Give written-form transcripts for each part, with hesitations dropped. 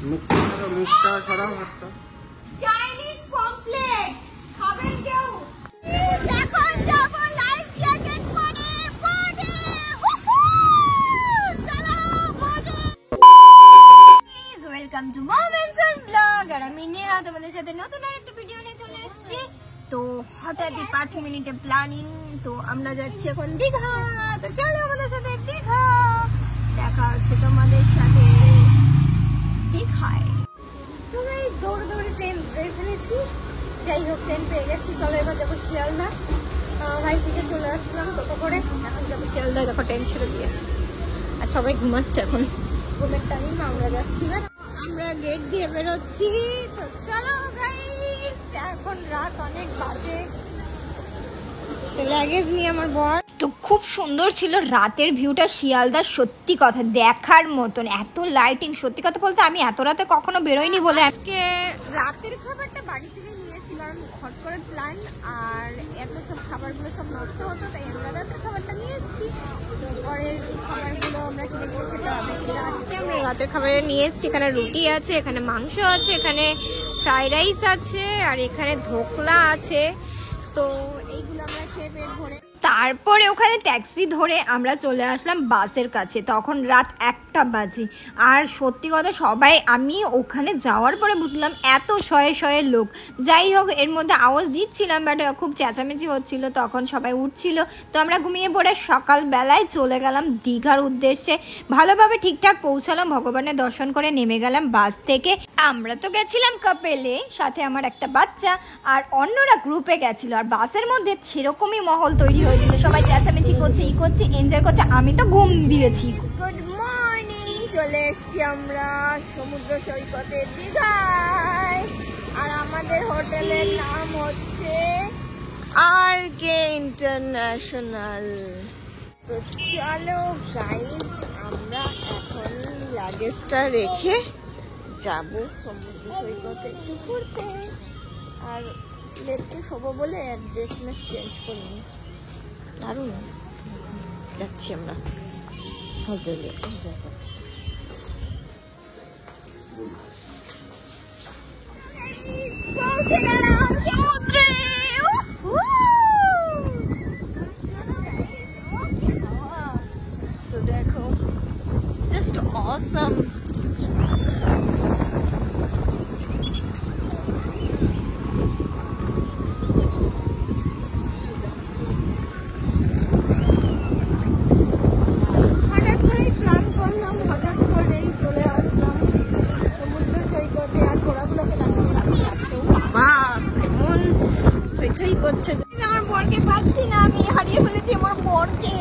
মুখটা সরাও হাতটা। চাইনিজ পমফ্লেট খাবেন কেউ? এখন যাব লাইফ জ্যাকেট পরে পরে চলো পরে। Please welcome to moments on blog. আর আমি নেহা তোমাদের সাথে নতুন আরেকটা ভিডিও নিয়ে চলে এসেছি। তো হঠাৎই 5 মিনিটে প্ল্যানিং, তো আমরা যাচ্ছি এখন দীঘা। তো চলো আমাদের সাথে দীঘা, দেখা হচ্ছে তোমাদের সাথে দীঘায়। তো গাইস দৌড়ে দৌড়ে ট্রেন পেয়ে ফেলেছি। যাই হোক ট্রেন পেয়ে গেছি। চলো এবার যাবো শিয়ালদা। ভাই থেকে চলে আসলাম টোটো করে, এখন যাবো শিয়ালদা। দেখো ট্রেন ছেড়ে দিয়েছে আর সবাই ঘুমাচ্ছে, এখন ঘুমের টাইম। আমরা যাচ্ছি না, আমরা গেট দিয়ে বেরোচ্ছি। তো চলো গাইস, এখন রাত অনেক বাজে। লাগেজ নিয়ে আমার বর। তো খুব সুন্দর ছিল রাতের ভিউটা শিয়ালদার, সত্যি কথা দেখার মতন, এত লাইটিং। সত্যি কথা বলতে আমি এত রাতে কখনো বেরোইনি বলে আজকে রাতের খাবারটা বাড়ি থেকে নিয়েছি, কারণ হট করে প্ল্যান আর এত সব খাবারগুলো সব নষ্ট হতো, তাই আমরা রাতের খাবারটা নিয়ে এসেছি। তো পরের খাবারগুলো আমরা কিনে নিয়ে খেতে হবে, কিন্তু আজকে আমরা রাতের খাবারে নিয়ে এসেছি। এখানে রুটি আছে, এখানে মাংস আছে, এখানে ফ্রাইড রাইস আছে, আর এখানে ধোকলা আছে। তো এইগুলো আমরা খেয়ে পেট ভরে তারপরে ওখানে ট্যাক্সি ধরে আমরা চলে আসলাম বাসের কাছে। তখন রাত 1টা বাজে। আর সত্যি কথা সবাই, আমি ওখানে যাওয়ার পরে বুঝলাম এত শয়ে শয়ে লোক। যাই হোক এর মধ্যে আওয়াজ দিচ্ছিলাম, বাট খুব চেঁচামেচি হচ্ছিল, তখন সবাই উঠছিল। তো আমরা ঘুমিয়ে পড়ে সকালবেলায় চলে গেলাম দীঘার উদ্দেশ্যে। ভালোভাবে ঠিকঠাক পৌঁছালাম, ভগবানের দর্শন করে নেমে গেলাম বাস থেকে। আমরা তো গেছিলাম কাপেলে, সাথে আমার একটা বাচ্চা, আর অন্যরা গ্রুপে গেছিল। আর বাসের মধ্যে সেরকমই মহল তৈরি হয়েছিল, সবাই চেঁচামেচি করছে, ই করছে, এনজয় করছে। আমি তো ঘুম দিয়েছি। গুড মর্নিং, চলে এসেছি আমরা সমুদ্র সৈকতে দীঘায়। আর আমাদের হোটেলের নাম হচ্ছে আরকে ইন্টারন্যাশনাল। তো চলো গাইস, আমরা এখন লাগেজটা রেখে যাব সমুদ্র সৈকতে একটু ঘুরতে। আর লেটকে শোবো বলে ড্রেস মেস চেঞ্জ করিনি। দারুণ যাচ্ছি আমরা হোটেলে। পৌঁছে গেলাম সমুদ্রে। তো দেখো জাস্ট অসাম। করছে আমার বরকে পাচ্ছি না, আমি হারিয়ে ফেলেছি আমার বরকে।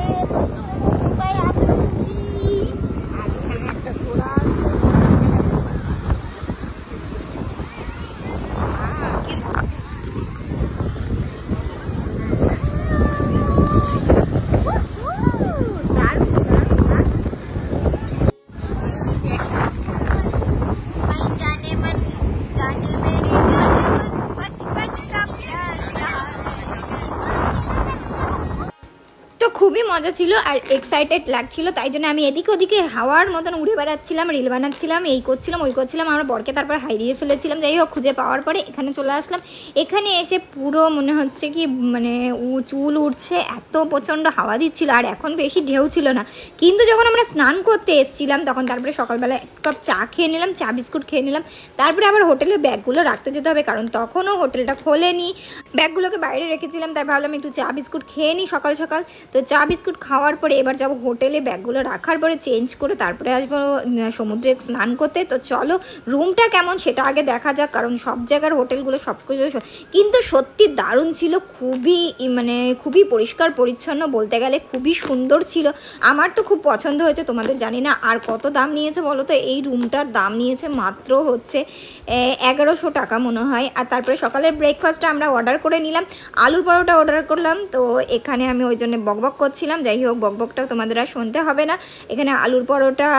কোথায় আছে খুঁজি। আর এখানে একটা ঘোড়া আছে, খুবই মজা ছিল আর এক্সাইটেড লাগছিল। তাই জন্য আমি এদিকে ওদিকে হাওয়ার মতন উড়ে বেড়াচ্ছিলাম, রিল বানাচ্ছিলাম, এই করছিলাম ওই করছিলাম। আমার বরকে তারপর হারিয়ে ফেলেছিলাম। যাই হোক খুঁজে পাওয়ার পরে এখানে চলে আসলাম। এখানে এসে পুরো মনে হচ্ছে কি মানে চুল উঠছে, এত প্রচণ্ড হাওয়া দিচ্ছিল। আর এখন বেশি ঢেউ ছিল না, কিন্তু যখন আমরা স্নান করতে এসেছিলাম তখন তারপরে সকালবেলা এক কাপ চা খেয়ে নিলাম, চা বিস্কুট খেয়ে নিলাম। তারপরে আবার হোটেলে ব্যাগগুলো রাখতে যেতে হবে, কারণ তখনও হোটেলটা খোলেনি। ব্যাগগুলোকে বাইরে রেখেছিলাম, তাই ভাবলাম একটু চা বিস্কুট খেয়ে নিই সকাল সকাল। তো চা বিস্কুট খাওয়ার পরে এবার যাবো হোটেলে, ব্যাগগুলো রাখার পরে চেঞ্জ করে তারপরে আসবো সমুদ্রে স্নান করতে। তো চলো রুমটা কেমন সেটা আগে দেখা যাক, কারণ সব জায়গার হোটেলগুলো সব কিছু কিন্তু সত্যি দারুণ ছিল। খুবই পরিষ্কার পরিচ্ছন্ন, বলতে গেলে খুবই সুন্দর ছিল। আমার তো খুব পছন্দ হয়েছে, তোমাদের জানি না। আর কত দাম নিয়েছে বলো তো? এই রুমটার দাম নিয়েছে মাত্র হচ্ছে 1100 টাকা মনে হয়। আর তারপরে সকালের ব্রেকফাস্টটা আমরা অর্ডার করে নিলাম, আলুর পরোটা অর্ডার করলাম। তো এখানে আমি ওই জন্য বকবক হচ্ছিলাম। যাই হোক, বকবকটা তোমাদের আর শুনতে হবে না। এখানে আলুর পরোটা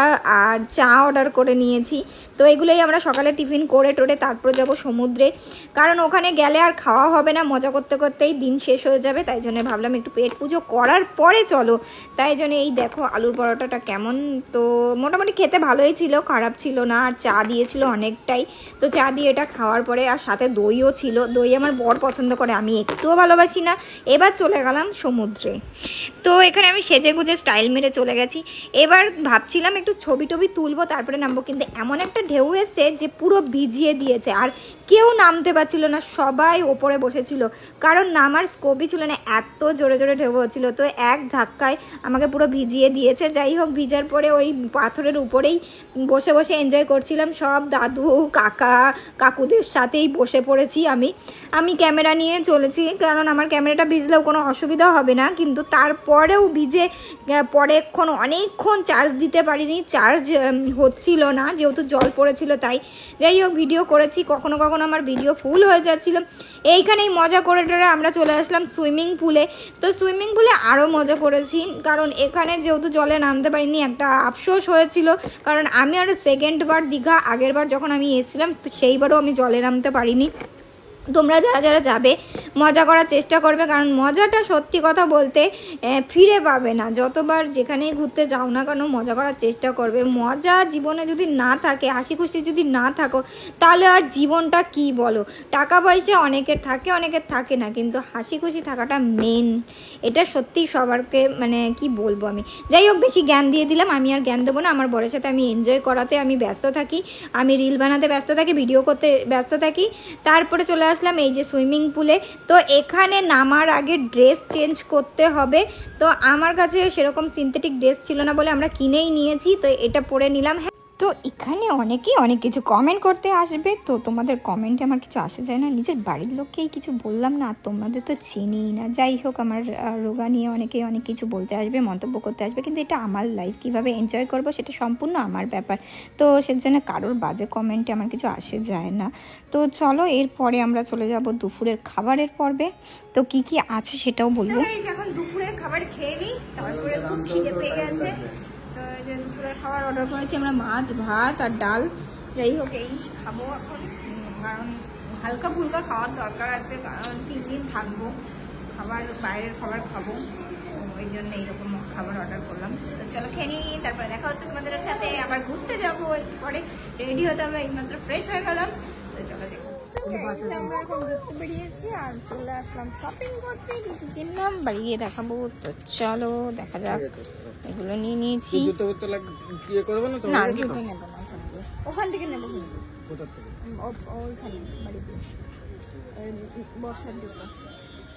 আর চা অর্ডার করে নিয়েছি। তো এগুলোই আমরা সকালে টিফিন করে টোরে তারপর যাব সমুদ্রে, কারণ ওখানে গেলে আর খাওয়া হবে না, মজা করতে করতেই দিন শেষ হয়ে যাবে। তাই জন্য ভাবলাম একটু পেট পুজো করার পরে চলো। তাই জন্য এই দেখো আলুর পরোটাটা কেমন, তো মোটামুটি খেতে ভালোই ছিল, খারাপ ছিল না। আর চা দিয়েছিল অনেকটাই, তো চা দিয়ে এটা খাওয়ার পরে আর সাথে দইও ছিল। দই আমার বর পছন্দ করে, আমি একটুও ভালোবাসি না। এবার চলে গেলাম সমুদ্রে। তো এখানে আমি সেজে গুজে স্টাইল মেরে চলে গেছি। এবার ভাবছিলাম একটু ছবি টবি তুলবো তারপরে নামবো, কিন্তু এমন একটা ঢেউ এসছে যে পুরো ভিজিয়ে দিয়েছে, আর কেউ নামতে পারছিল না, সবাই ওপরে বসেছিল, কারণ নামার স্কোপই ছিল না, এত জোরে জোরে ঢেউ হচ্ছিল। তো এক ধাক্কায় আমাকে পুরো ভিজিয়ে দিয়েছে। যাই হোক, ভিজার পরে ওই পাথরের উপরেই বসে বসে এনজয় করছিলাম। সব দাদু কাকা কাকুদের সাথেই বসে পড়েছি। আমি ক্যামেরা নিয়ে চলেছি, কারণ আমার ক্যামেরাটা ভিজলেও কোনো অসুবিধা হবে না, কিন্তু তারপরেও ভিজে পরেক্ষণ অনেকক্ষণ চার্জ দিতে পারিনি, চার্জ হচ্ছিল না যেহেতু জল পড়েছিল তাই। যাই হোক, ভিডিও করেছি, কখনো কখনো আমার ভিডিও ফুল হয়ে যাচ্ছিল। এইখানেই মজা করে টোরে আমরা চলে আসলাম সুইমিং পুলে। তো সুইমিং পুলে আরও মজা করেছি, কারণ এখানে যেহেতু জলে নামতে পারিনি, একটা আফসোস হয়েছিল, কারণ আমি আর সেকেন্ড বার দীঘা আগের বার যখন আমি এসেছিলাম তো সেইবারও আমি জলে নামতে পারিনি। তোমরা যারা যারা যাবে মজা করার চেষ্টা করবে, কারণ মজাটা সত্যি কথা বলতে ফিরে পাবে না। যতবার যেখানেই ঘুরতে যাও না কেন মজা করার চেষ্টা করবে। মজা জীবনে যদি না থাকে, হাসি খুশি যদি না থাকো, তাহলে আর জীবনটা কি বলো। টাকা পয়সা অনেকের থাকে অনেকের থাকে না, কিন্তু হাসি খুশি থাকাটা মেন। এটা সত্যি সবারকে মানে কি বলবো আমি। যাই হোক, বেশি জ্ঞান দিয়ে দিলাম, আমি আর জ্ঞান দেবো না। আমার বরের সাথে আমি এনজয় করাতে আমি ব্যস্ত থাকি, আমি রিল বানাতে ব্যস্ত থাকি, ভিডিও করতে ব্যস্ত থাকি। তারপরে চলে আসলাম এই যে সুইমিং পুলে। তো এখানে নামার আগে ড্রেস চেঞ্জ করতে হবে, তো আমার কাছে সেরকম সিনথেটিক ড্রেস ছিল না বলে আমরা কিনেই নিয়েছি, তো এটা পরে নিলাম। তো এখানে অনেকেই অনেক কিছু কমেন্ট করতে আসবে, তো তোমাদের কমেন্টে আমার কিছু আসে যায় না, নিজের বাড়ির লোককেই কিছু বললাম না, তোমাদের তো চিনিই না। যাই হোক, আমার রোগা নিয়ে অনেকেই অনেক কিছু বলতে আসবে, মন্তব্য করতে আসবে, কিন্তু এটা আমার লাইফ, কীভাবে এনজয় করব সেটা সম্পূর্ণ আমার ব্যাপার। তো সেজন্য কারোর বাজে কমেন্টে আমার কিছু আসে যায় না। তো চলো, এরপরে আমরা চলে যাব দুপুরের খাবারের পর্বে। তো কি কি আছে সেটাও বলবো। এখন দুপুরের খাবার খেয়ে নিই, তারপরে খুব খিদে পেয়ে গেছে। তো এই যে দুপুরের খাবার অর্ডার করেছি আমরা, মাছ ভাত আর ডাল। যাই হোক, এই খাবো এখন, কারণ হালকা ফুলকা খাওয়ার দরকার আছে, কারণ 3 দিন থাকবো, বাইরের খাবার খাবো, ওই জন্য এইরকম খাবার অর্ডার করলাম। তো চলো খেয়ে নিই, তারপরে দেখা হচ্ছে তোমাদের সাথে। আবার ঘুরতে যাবো, একটু পরে রেডি হতে হবে, এইমাত্র ফ্রেশ হয়ে গেলাম। তো চলো দেখো, আমরা এখন ঘুরতে বেরিয়েছি আর চলে আসলাম শপিং করতে। কি কি কিনলাম বাড়ি গিয়ে দেখাবো, তো চলো দেখা যাক। এগুলো নিয়ে নিয়েছি, না জুতো নেবো না, ওখান থেকে নেবো, ওইখানে বাড়িতে বর্ষার জুতো।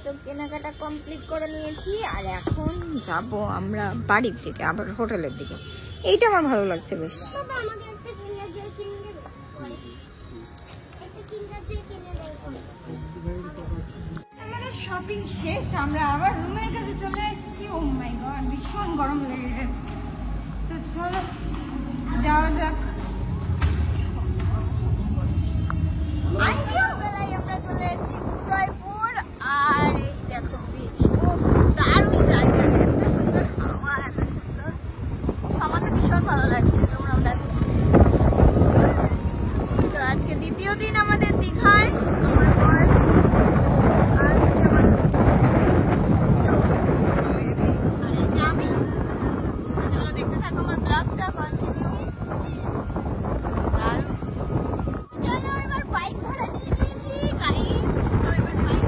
তো কেনাকাটা কমপ্লিট করে নিয়েছি, আর এখন যাব আমরা বাড়ির দিকে, আবার হোটেলের দিকে। এইটা আমার ভালো লাগছে বেশ। আমাদের শপিং শেষ, আমরা আবার রুমের কাছে চলে এসেছি। ও মাই গড, ভীষণ গরম লেগে গেছে। তো চলো যাওয়া যাক। বেলায় আমরা চলে এসেছি উদয়পুর, আর এই দেখো বিচ। দারুণ জায়গা, এত সুন্দর হাওয়া, এত সুন্দর, আমার তো ভীষণ ভালো লাগছে। তোমরাও দেখো। তো আজকে দ্বিতীয় দিন আমাদের দীঘায়। দেখতে থাকো আমার ব্লগটা কন্টিনিউ। এবার বাইক ভাড়া নিয়ে নিয়েছি গাইস, তো এবার বাইক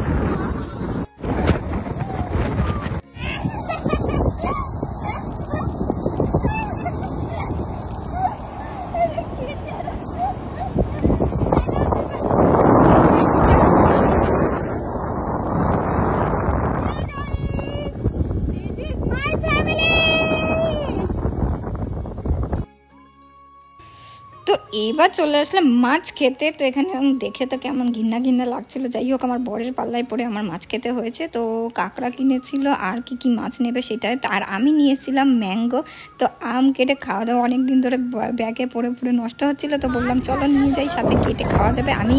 এবার চলে আসলাম মাছ খেতে। তো এখানে দেখে তো কেমন ঘিন্না ঘিন্না লাগছিল। যাই হোক, আমার বরের পাল্লায় পড়ে আমার মাছ খেতে হয়েছে। তো কাঁকড়া কিনেছিল, আর কি কি মাছ নেবে সেটাই। আর আমি নিয়েছিলাম ম্যাঙ্গো। তো আম কেটে খাওয়া দাওয়া অনেক দিন ধরে ব্যাগে পড়ে পড়ে নষ্ট হচ্ছিল, তো বললাম চলো নিয়ে যাই, সাথে কেটে খাওয়া যাবে। আমি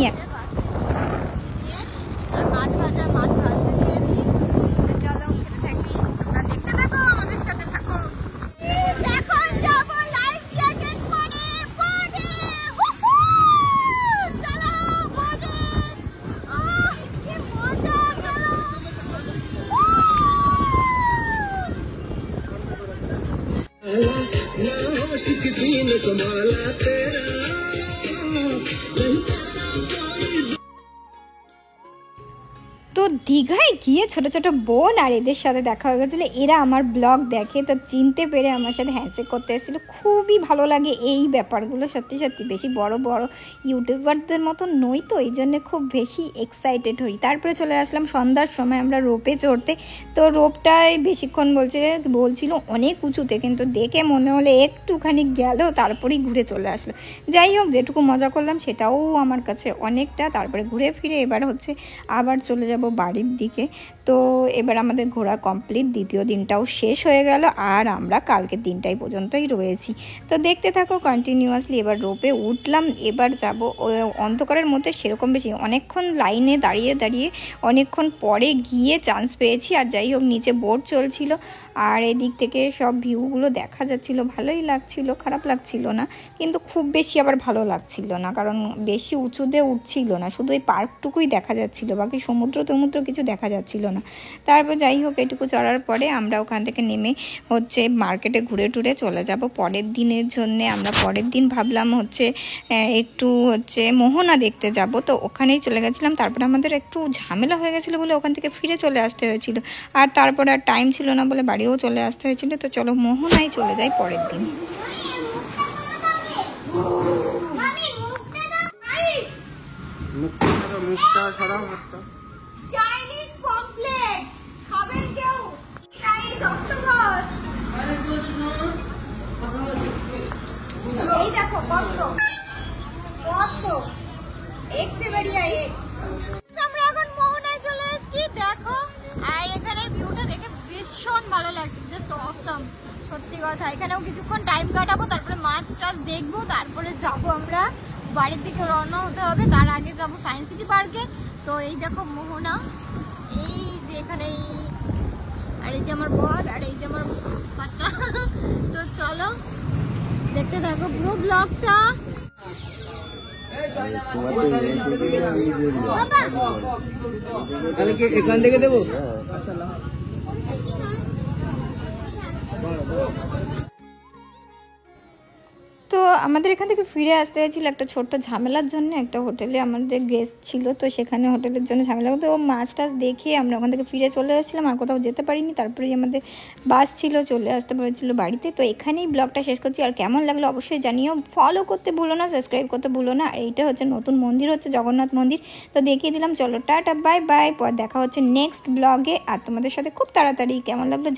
মাছ ভাজা, মাছ ভাজতে দিয়েছি। চলো খেতে থাকি, দেখতে থাকো। দীঘায় গিয়ে ছোট ছোট বোন আর এদের সাথে দেখা হয়ে গেছিলো। এরা আমার ব্লগ দেখে, তো চিনতে পেরে আমার সাথে হ্যান্ডশেক করতে এসেছিলো। খুবই ভালো লাগে এই ব্যাপারগুলো, সত্যি সত্যি। বেশি বড় বড় ইউটিউবারদের মতো নই, তো এই জন্যে খুব বেশি এক্সাইটেড হই। তারপরে চলে আসলাম সন্ধ্যার সময় আমরা রোপে চড়তে। তো রোপটায় বেশিক্ষণ বলছিল অনেক উঁচুতে, কিন্তু দেখে মনে হলে একটুখানি গেল তারপরেই ঘুরে চলে আসলো। যাই হোক, যেটুকু মজা করলাম সেটাও আমার কাছে অনেকটা। তারপরে ঘুরে ফিরে এবার হচ্ছে আবার চলে যাব বাড়ির দিকে। তো এবার আমাদের ঘোরা কমপ্লিট, দ্বিতীয় দিনটাও শেষ হয়ে গেল, আর আমরা কালকের দিনটাই পর্যন্তই রয়েছি। তো দেখতে থাকো কন্টিনিউয়াসলি। এবার রোপে উঠলাম, এবার যাব অন্ধকারের মধ্যে সেরকম বেশি অনেকক্ষণ লাইনে দাঁড়িয়ে দাঁড়িয়ে অনেকক্ষণ পরে গিয়ে চান্স পেয়েছি। আর যাই হোক, নিচে বোট চলছিল আর এদিক থেকে সব ভিউগুলো দেখা যাচ্ছিল, ভালোই লাগছিল, খারাপ লাগছিল না। কিন্তু খুব বেশি আবার ভালো লাগছিল না, কারণ বেশি উঁচুতে উঠছিল না, শুধু ওই পার্কটুকুই দেখা যাচ্ছিল, বাকি সমুদ্র কিছু দেখা যাচ্ছিল না। তারপর যাই হোক, এটুকু চড়ার পরে আমরা ওখান থেকে নেমে হচ্ছে মার্কেটে ঘুরে টুরে চলে যাব পরের দিনের জন্যে। আমরা পরের দিন ভাবলাম হচ্ছে একটু হচ্ছে মোহনা দেখতে যাব, তো ওখানেই চলে গেছিলাম। তারপরে আমাদের একটু ঝামেলা হয়ে গেছিলো বলে ওখান থেকে ফিরে চলে আসতে হয়েছিল, আর তারপর আর টাইম ছিল না বলে বাড়িও চলে আসতে হয়েছিল। তো চলো মোহনায় চলে যাই পরের দিন। চাইনিজ পমফ্লেট খাবেন কেউ? চাইনিজ অক্টোপাস, এই দেখো কত কত এক্স এ বাড়িয়া এক্স। আমরা এখন মোহনায় চলে এসেছি, দেখো। আর এখানের ভিউটা দেখে ভীষণ ভালো লাগছে, জাস্ট অসাম। সত্যি কথা, এখানেও কিছুক্ষণ টাইম কাটাবো, তারপরে মাছ টাছ দেখবো, তারপরে যাবো আমরা বাড়ির দিকে রওনা হতে হবে। তার আগে যাব সায়েন্স সিটি পার্কে। তো এই দেখো মোহনা, এই যে এখানে, আর এই যে আমার বর, আর এই যে আমার বাচ্চা। তো চলো দেখতে থাকো পুরো ব্লগটা। এখান থেকে দেবো। তো আমাদের এখান থেকে ফিরে আসতে হয়েছিল একটা ছোট্ট ঝামেলার জন্য। একটা হোটেলে আমাদের গেস্ট ছিল, তো সেখানে হোটেলের জন্য ঝামেলা হতো। মাছ টাছ দেখে আমরা ওখান থেকে ফিরে চলে এসেছিলাম, আর কোথাও যেতে পারিনি। তারপরেই আমাদের বাস ছিল, চলে আসতে পেরেছিল বাড়িতে। তো এখানেই ব্লগটা শেষ করছি। আর কেমন লাগলো অবশ্যই জানিও, ফলো করতে ভুলো না, সাবস্ক্রাইব করতে ভুলো না। আর এইটা হচ্ছে নতুন মন্দির, হচ্ছে জগন্নাথ মন্দির। তো দেখিয়ে দিলাম, চলো টাটা বাই বাই, পর দেখা হচ্ছে নেক্সট ব্লগে। আর তোমাদের সাথে খুব তাড়াতাড়ি। কেমন লাগলো